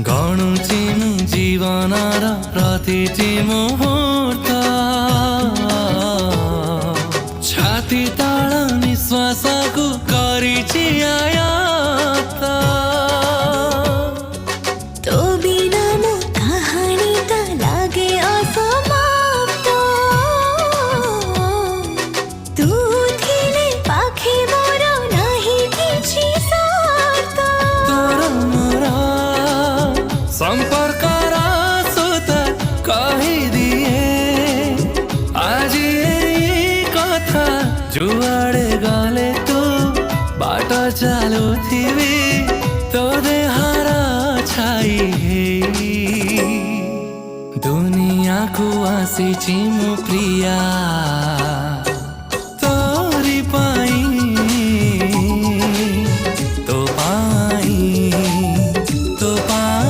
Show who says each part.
Speaker 1: गणुची मु जीवनर प्रतिटी मुहूर्त छाती तल निश्वासको गरिछि आयात
Speaker 2: तो बिना मो कहानी त लागे असमाप्त तू थिले पाखे मोर नाही किछि सार्थ
Speaker 1: तोर मोर संपर्क सुत कहिदिए आज यही कथा जुआड़े गले तू बाट चालुथिबी तो देहर छाई दुनिया को आसीछि मो प्रिया।